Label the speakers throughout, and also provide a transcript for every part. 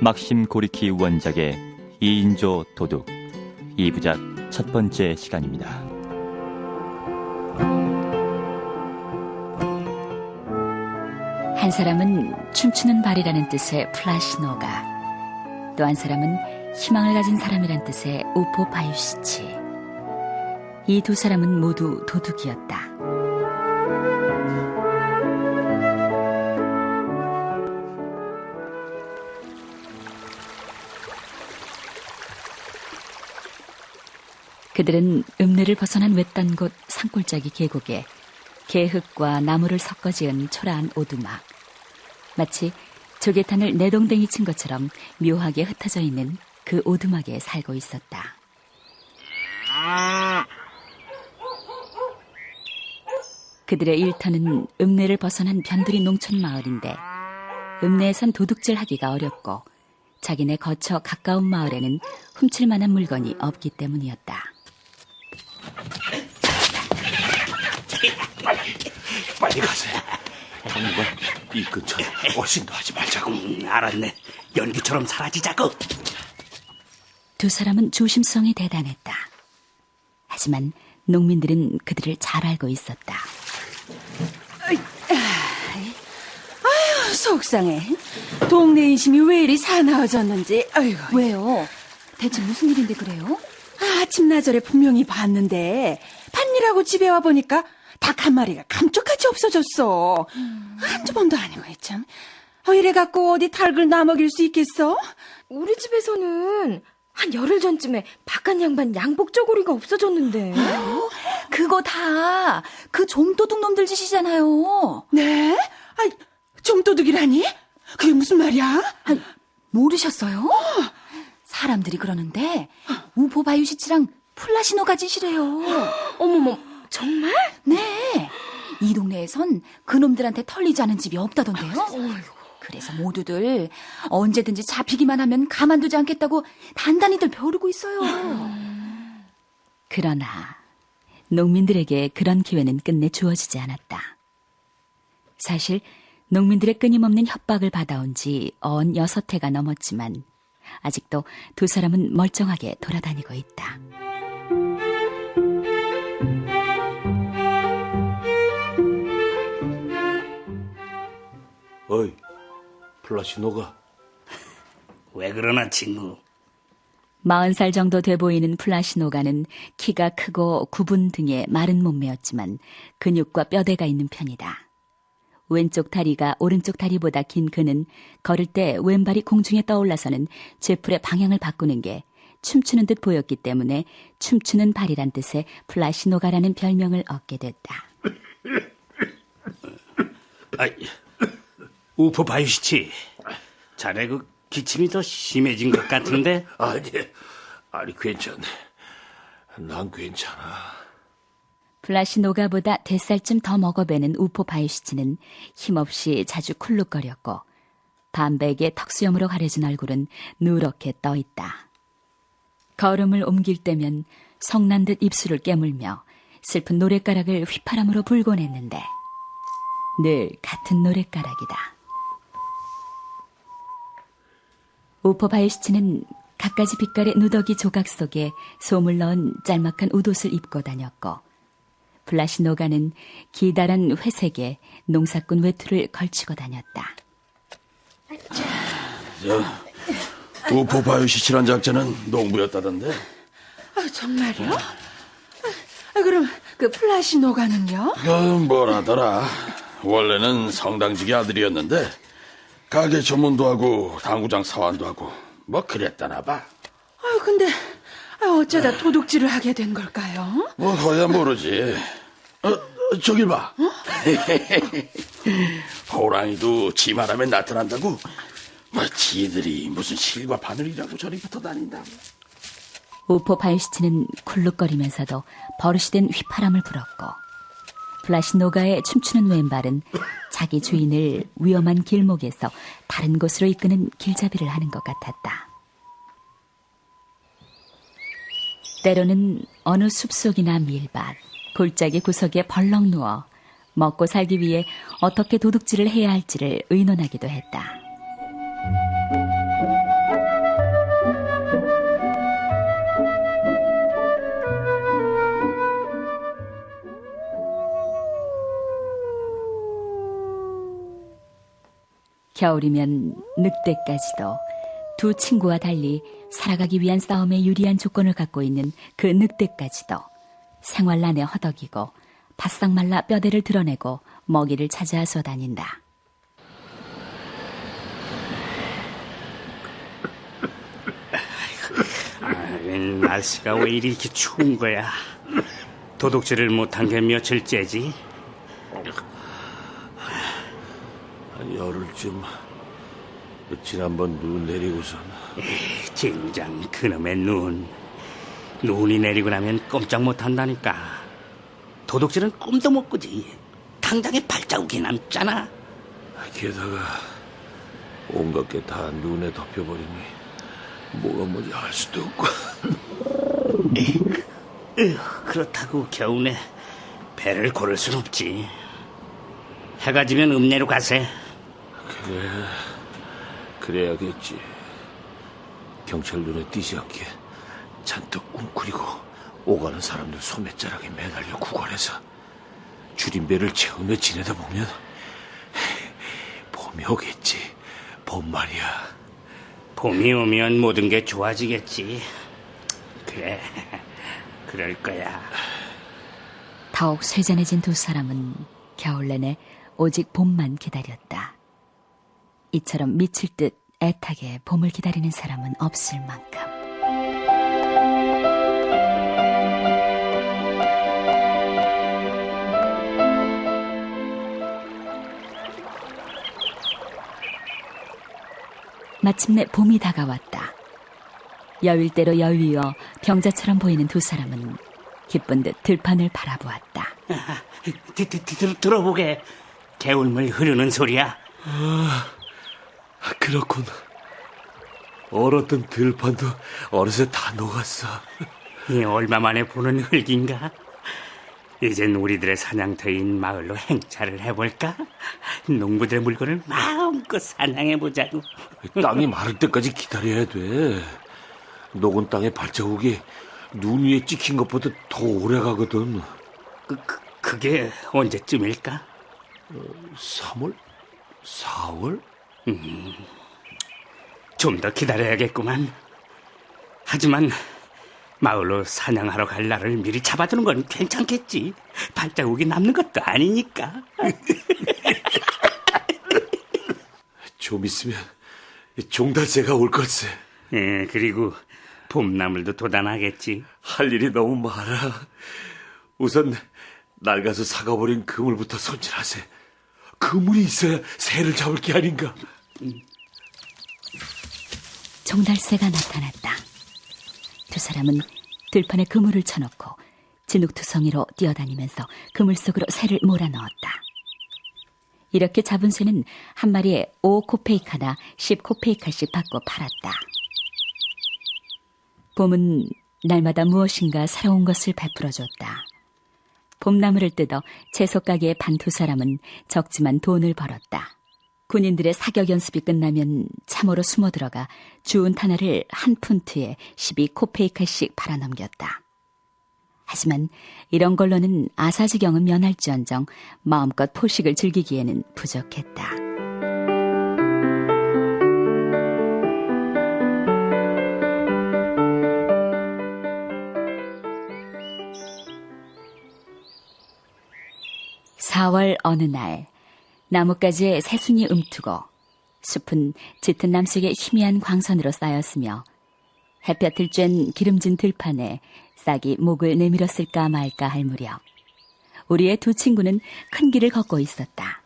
Speaker 1: 막심 고리키 원작의 2인조 도둑 2부작 첫 번째 시간입니다.
Speaker 2: 한 사람은 춤추는 발이라는 뜻의 플라시노가, 또 한 사람은 희망을 가진 사람이란 뜻의 우포 바유시치. 이 두 사람은 모두 도둑이었다. 그들은 읍내를 벗어난 외딴 곳 산골짜기 계곡에 개흙과 나무를 섞어 지은 초라한 오두막, 마치 조개탄을 내동댕이 친 것처럼 묘하게 흩어져 있는 그 오두막에 살고 있었다. 그들의 일터는 읍내를 벗어난 변두리 농촌 마을인데, 읍내에선 도둑질 하기가 어렵고 자기네 거처 가까운 마을에는 훔칠 만한 물건이 없기 때문이었다.
Speaker 3: 빨리 가세요. 당분간 이 근처에 어신도 하지 말자고.
Speaker 4: 알았네. 연기처럼 사라지자고.
Speaker 2: 두 사람은 조심성이 대단했다. 하지만 농민들은 그들을 잘 알고 있었다.
Speaker 5: 아유, 속상해. 동네 인심이 왜 이리 사나워졌는지. 아이고.
Speaker 2: 왜요? 대체 무슨 일인데 그래요?
Speaker 5: 아침나절에 분명히 봤는데 밭일하고 집에 와보니까 닭 한 마리가 감쪽같이 없어졌어. 한두 번도 아니고 참. 이래갖고 어디 닭을 나먹일 수 있겠어?
Speaker 6: 우리 집에서는 한 열흘 전쯤에 바깥 양반 양복 저고리가 없어졌는데.
Speaker 2: 그거 다 그 좀도둑 놈들 짓이잖아요.
Speaker 5: 네? 좀도둑이라니? 그게 무슨 말이야?
Speaker 2: 모르셨어요? 사람들이 그러는데 우포 바유시치랑 플라시노가 짓이래요.
Speaker 6: 어머머, 정말?
Speaker 2: 네, 이 동네에선 그놈들한테 털리지 않은 집이 없다던데요. 그래서 모두들 언제든지 잡히기만 하면 가만두지 않겠다고 단단히들 벼르고 있어요. 그러나 농민들에게 그런 기회는 끝내 주어지지 않았다. 사실 농민들의 끊임없는 협박을 받아온 지 언 6해가 넘었지만 아직도 두 사람은 멀쩡하게 돌아다니고 있다.
Speaker 3: 어이, 플라시노가.
Speaker 4: 왜 그러나, 친구?
Speaker 2: 40살 정도 돼 보이는 플라시노가는 키가 크고 구분 등의 마른 몸매였지만 근육과 뼈대가 있는 편이다. 왼쪽 다리가 오른쪽 다리보다 긴 그는 걸을 때 왼발이 공중에 떠올라서는 쇠풀의 방향을 바꾸는 게 춤추는 듯 보였기 때문에 춤추는 발이란 뜻의 플라시노가라는 별명을 얻게 됐다.
Speaker 4: 우포 바유시치. 자네 그 기침이 더 심해진 것 같은데?
Speaker 3: 아니 괜찮네. 난 괜찮아.
Speaker 2: 플라시노가보다 5살쯤 더 먹어배는 우포 바유시치는 힘없이 자주 쿨룩거렸고 반백의 턱수염으로 가려진 얼굴은 누렇게 떠있다. 걸음을 옮길 때면 성난 듯 입술을 깨물며 슬픈 노랫가락을 휘파람으로 불곤 했는데 늘 같은 노랫가락이다. 우포 바유시치는 갖가지 빛깔의 누더기 조각 속에 솜을 넣은 짤막한 웃옷을 입고 다녔고 플라시노가는 기다란 회색에 농사꾼 외투를 걸치고 다녔다.
Speaker 3: 우포 바유시치란 작자는 농부였다던데.
Speaker 5: 정말요? 그럼 그 플라시노가는요?
Speaker 3: 뭐라더라. 원래는 성당직의 아들이었는데 가게 전문도 하고 당구장 사원도 하고 뭐 그랬다나 봐.
Speaker 5: 근데 어쩌다 도둑질을 하게 된 걸까요?
Speaker 3: 거야 모르지. 저길 봐. 호랑이도 지 말하면 나타난다고. 지들이 무슨 실과 바늘이라고 저리 붙어 다닌다.
Speaker 2: 우포 바유시치는 굴룩거리면서도 버릇이 된 휘파람을 불었고 플라시노가의 춤추는 왼발은 자기 주인을 위험한 길목에서 다른 곳으로 이끄는 길잡이를 하는 것 같았다. 때로는 어느 숲속이나 밀밭, 골짜기 구석에 벌렁 누워 먹고 살기 위해 어떻게 도둑질을 해야 할지를 의논하기도 했다. 겨울이면 늑대까지도 두 친구와 달리 살아가기 위한 싸움에 유리한 조건을 갖고 있는 그 늑대까지도 생활난에 허덕이고 바싹 말라 뼈대를 드러내고 먹이를 찾아 쏘다닌다.
Speaker 4: 날씨가 왜 이렇게 추운 거야? 도둑질을 못한 게 며칠째지?
Speaker 7: 한 열흘쯤 지난번 눈 내리고선
Speaker 4: 진장 그놈의 눈. 눈이 내리고 나면 꼼짝 못한다니까. 도둑질은 꿈도 못 꾸지. 당장에 발자국이 남잖아.
Speaker 7: 게다가 온갖 게 다 눈에 덮여버리니 뭐가 뭔지 알 수도 없고.
Speaker 4: 그렇다고 겨우내 배를 고를 순 없지. 해가 지면 읍내로 가세.
Speaker 7: 그래야겠지. 경찰 눈에 띄지 않게 잔뜩 웅크리고 오가는 사람들 소매자락에 매달려 구걸해서 줄임배를 채우며 지내다 보면 봄이 오겠지. 봄 말이야.
Speaker 4: 봄이 오면 모든 게 좋아지겠지. 그래, 그럴 거야.
Speaker 2: 더욱 쇠잔해진 두 사람은 겨울 내내 오직 봄만 기다렸다. 이처럼 미칠 듯 애타게 봄을 기다리는 사람은 없을 만큼. 마침내 봄이 다가왔다. 여윌대로 여위어 병자처럼 보이는 두 사람은 기쁜 듯 들판을 바라보았다.
Speaker 4: 들어보게. 개울물 흐르는 소리야.
Speaker 7: 그렇군. 얼었던 들판도 어느새 다 녹았어.
Speaker 4: 이 얼마 만에 보는 흙인가? 이젠 우리들의 사냥터인 마을로 행차를 해볼까? 농부들의 물건을 마음껏 사냥해보자고.
Speaker 7: 땅이 마를 때까지 기다려야 돼. 녹은 땅의 발자국이 눈 위에 찍힌 것보다 더 오래 가거든.
Speaker 4: 그게 언제쯤일까?
Speaker 7: 3월? 4월?
Speaker 4: 좀 더 기다려야겠구만. 하지만 마을로 사냥하러 갈 날을 미리 잡아두는 건 괜찮겠지. 발자국이 남는 것도 아니니까.
Speaker 7: 좀 있으면 종달새가 올 걸세.
Speaker 4: 그리고 봄나물도 돋아나겠지.
Speaker 7: 할 일이 너무 많아. 우선 낡아서 사가버린 그물부터 손질하세. 그물이 있어야 새를 잡을 게 아닌가.
Speaker 2: 종달새가 나타났다. 두 사람은 들판에 그물을 쳐놓고 진흙투성이로 뛰어다니면서 그물 속으로 새를 몰아넣었다. 이렇게 잡은 새는 한 마리에 5코페이카나 10코페이카씩 받고 팔았다. 봄은 날마다 무엇인가 새로운 것을 베풀어줬다. 봄나물을 뜯어 채소가게에 판 두 사람은 적지만 돈을 벌었다. 군인들의 사격 연습이 끝나면 참으로 숨어들어가 주운 타나를 한 푼트에 12코페이카씩 팔아넘겼다. 하지만 이런 걸로는 아사지경은 면할지언정 마음껏 포식을 즐기기에는 부족했다. (4월) 어느 날 나뭇가지에 새순이 움트고 숲은 짙은 남색의 희미한 광선으로 쌓였으며 햇볕을 쬐는 기름진 들판에 싹이 목을 내밀었을까 말까 할 무렵 우리의 두 친구는 큰 길을 걷고 있었다.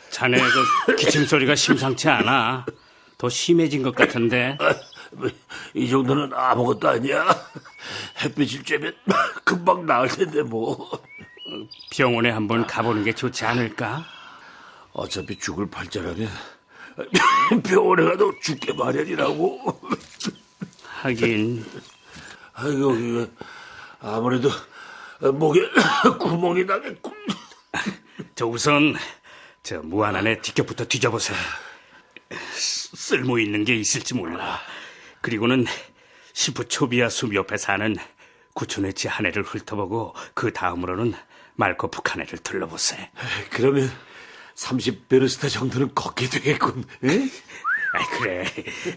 Speaker 4: 자네 기침 소리가 심상치 않아. 더 심해진 것 같은데.
Speaker 7: 이 정도는 아무것도 아니야. 햇빛을 쬐면 금방 나을 텐데 뭐.
Speaker 4: 병원에 한번 가보는 게 좋지 않을까?
Speaker 7: 어차피 죽을 팔자라면 병원에 가도 죽게 마련이라고.
Speaker 4: 하긴.
Speaker 7: 아이고, 이거 아무래도 목에 구멍이 나겠군.
Speaker 4: 우선 무안 안에 뒷겹부터 뒤져보세요. 쓸모 있는 게 있을지 몰라. 그리고는 시프초비아 숲 옆에 사는 구촌의 지 한 해를 훑어보고 그 다음으로는 말코 북한해를 둘러보세.
Speaker 7: 그러면 30베르스타 정도는 걷게 되겠군. 응?
Speaker 4: 그래.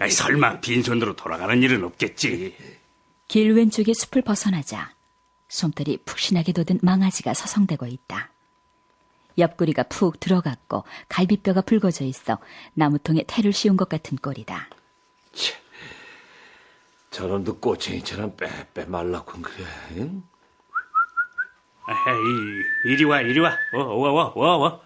Speaker 4: 설마 빈손으로 돌아가는 일은 없겠지.
Speaker 2: 길 왼쪽에 숲을 벗어나자 솜털이 푹신하게 돋은 망아지가 서성대고 있다. 옆구리가 푹 들어갔고 갈비뼈가 붉어져 있어 나무통에 태를 씌운 것 같은 꼴이다.
Speaker 7: 저놈도 꼬챙이처럼 빼빼 말랐군 그래. 응?
Speaker 4: 이리 와. 와.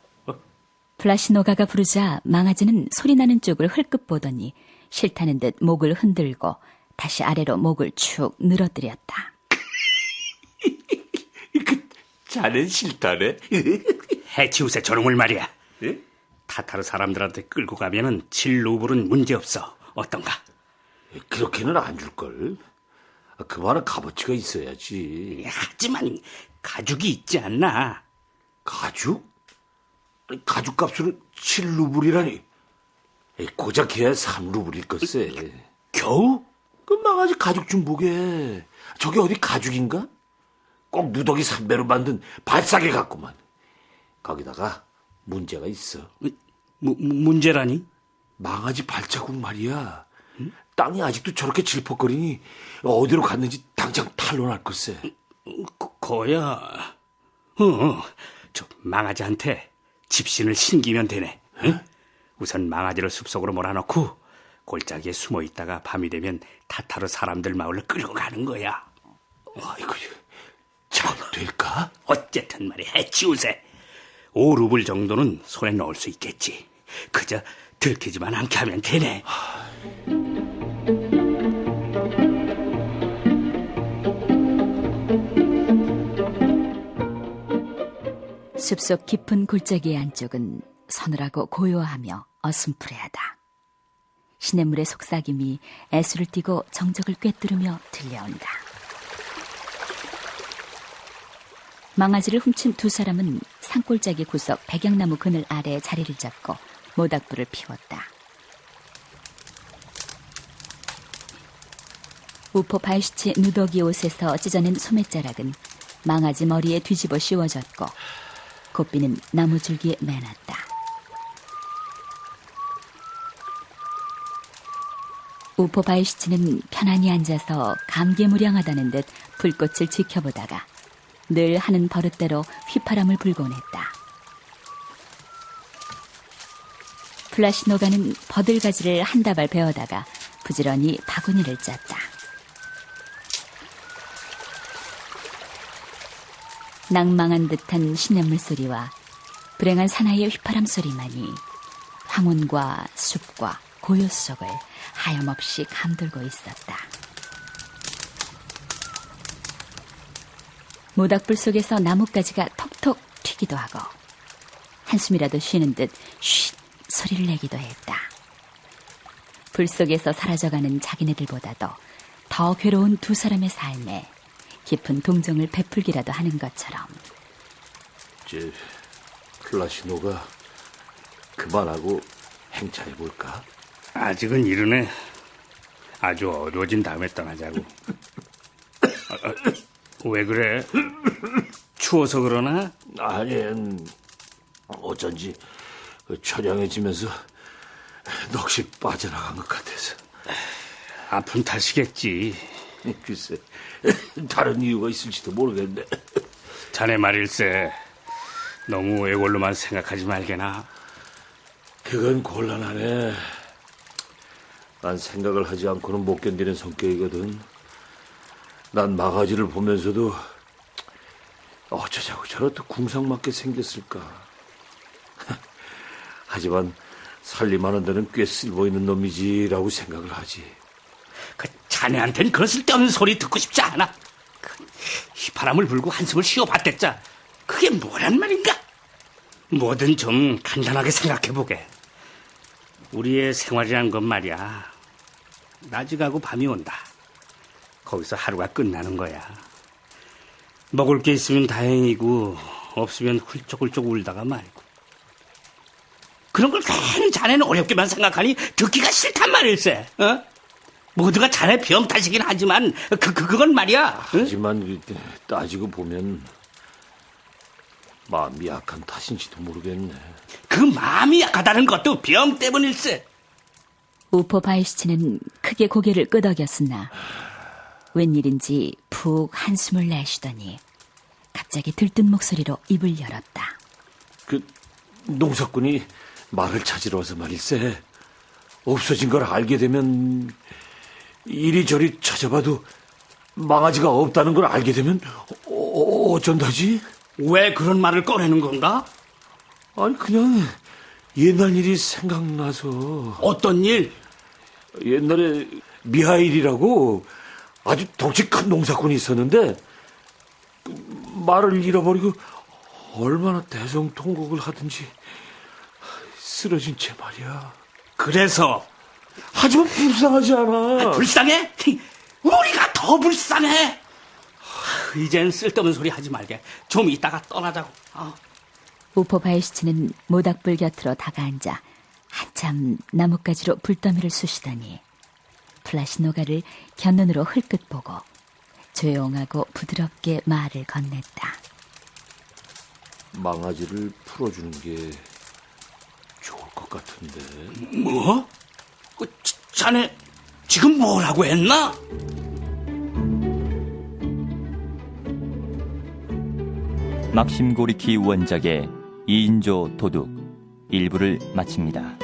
Speaker 2: 플라시노가가 부르자 망아지는 소리나는 쪽을 흘끗 보더니 싫다는 듯 목을 흔들고 다시 아래로 목을 축 늘어뜨렸다.
Speaker 7: 자넨 싫다네.
Speaker 4: 해치우세 저놈을 말이야. 타타르 사람들한테 끌고 가면은 7루블은 문제없어. 어떤가?
Speaker 7: 그렇게는 안 줄걸. 그만한 값어치가 있어야지.
Speaker 4: 하지만 가죽이 있지 않나?
Speaker 7: 가죽? 아니, 가죽값으로 7루블이라니. 고작 해야 3루블일 걸세.
Speaker 4: 겨우?
Speaker 7: 그 망아지 가죽 좀 보게. 저게 어디 가죽인가? 꼭 누더기 삼배로 만든 발사계 같구만. 거기다가 문제가 있어.
Speaker 4: 문제라니?
Speaker 7: 망아지 발자국 말이야. 땅이 아직도 저렇게 질퍽거리니 어디로 갔는지 당장 탄로날 걸세.
Speaker 4: 거야. 저 망아지한테 집신을 신기면 되네. 응? 우선 망아지를 숲속으로 몰아넣고 골짜기에 숨어 있다가 밤이 되면 타타르 사람들 마을로 끌고 가는 거야.
Speaker 7: 아이고, 잘 될까?
Speaker 4: 어쨌든 말이야, 해치우세. 5루블 정도는 손에 넣을 수 있겠지. 그저 들키지만 않게 하면 되네.
Speaker 2: 숲속 깊은 골짜기 안쪽은 서늘하고 고요하며 어슴푸레하다. 시냇물의 속삭임이 애수를 띠고 정적을 꿰뚫으며 들려온다. 망아지를 훔친 두 사람은 산골짜기 구석 백양나무 그늘 아래 자리를 잡고 모닥불을 피웠다. 우포 발시치 누더기 옷에서 찢어낸 소매자락은 망아지 머리에 뒤집어 씌워졌고 고삐는 나무줄기에 매놨다. 우포 바이시치는 편안히 앉아서 감개무량하다는 듯 불꽃을 지켜보다가 늘 하는 버릇대로 휘파람을 불곤 했다. 플라시노가는 버들가지를 한 다발 베어다가 부지런히 바구니를 짰다. 낭망한 듯한 시냇물 소리와 불행한 사나이의 휘파람 소리만이 황혼과 숲과 고요 속을 하염없이 감돌고 있었다. 모닥불 속에서 나뭇가지가 톡톡 튀기도 하고 한숨이라도 쉬는 듯 쉿 소리를 내기도 했다. 불 속에서 사라져가는 자기네들보다도 더 괴로운 두 사람의 삶에 깊은 동정을 베풀기라도 하는 것처럼.
Speaker 7: 플라시노가 그만하고 행차해볼까?
Speaker 4: 아직은 이르네. 아주 어두워진 다음에 떠나자고. 왜 그래? 추워서 그러나?
Speaker 7: 아니, 어쩐지 처량해지면서 넋이 빠져나간 것 같아서.
Speaker 4: 아픈 탓이겠지.
Speaker 7: 글쎄, 다른 이유가 있을지도 모르겠네.
Speaker 4: 자네 말일세. 너무 애골로만 생각하지 말게나.
Speaker 7: 그건 곤란하네. 난 생각을 하지 않고는 못 견디는 성격이거든. 난 망아지를 보면서도 어쩌자고 저렇게 궁상맞게 생겼을까. 하지만 살림하는 데는 꽤 쓸모있는 놈이지라고 생각을 하지.
Speaker 4: 그 자네한텐 그런 쓸데없는 소리 듣고 싶지 않아. 휘파람을 불고 한숨을 쉬어봤댔자 그게 뭐란 말인가? 뭐든 좀 간단하게 생각해보게. 우리의 생활이란 건 말이야, 낮이 가고 밤이 온다. 거기서 하루가 끝나는 거야. 먹을 게 있으면 다행이고 없으면 훌쩍훌쩍 울다가 말고. 그런 걸 괜히 자네는 어렵게만 생각하니 듣기가 싫단 말일세. 모두가 자네 병 탓이긴 하지만 그건 말이야.
Speaker 7: 하지만 따지고 보면 마음이 약한 탓인지도 모르겠네.
Speaker 4: 그 마음이 약하다는 것도 병 때문일세.
Speaker 2: 우포 바이시치는 크게 고개를 끄덕였으나 웬일인지 푹 한숨을 내쉬더니 갑자기 들뜬 목소리로 입을 열었다.
Speaker 7: 그 농사꾼이 말을 찾으러 와서 말일세. 없어진 걸 알게 되면 이리저리 찾아봐도 망아지가 없다는 걸 알게 되면 어쩐다지?
Speaker 4: 왜 그런 말을 꺼내는 건가?
Speaker 7: 아니 그냥 옛날 일이 생각나서.
Speaker 4: 어떤 일?
Speaker 7: 옛날에 미하일이라고 아주 덩치 큰 농사꾼이 있었는데 말을 잃어버리고 얼마나 대성통곡을 하든지 쓰러진 채 말이야.
Speaker 4: 그래서
Speaker 7: 하지만 불쌍하지 않아.
Speaker 4: 불쌍해? 우리가 더 불쌍해. 이젠 쓸데없는 소리 하지 말게. 좀 이따가 떠나자고.
Speaker 2: 우포 바이시치는 모닥불 곁으로 다가앉아 한참 나뭇가지로 불더미를 쑤시더니 플라시노가를 곁눈으로 흘끗 보고 조용하고 부드럽게 말을 건넸다.
Speaker 7: 망아지를 풀어주는 게 좋을 것 같은데.
Speaker 4: 뭐? 자네 지금 뭐라고 했나?
Speaker 1: 막심 고리키 원작의 2인조 도둑 1부를 마칩니다.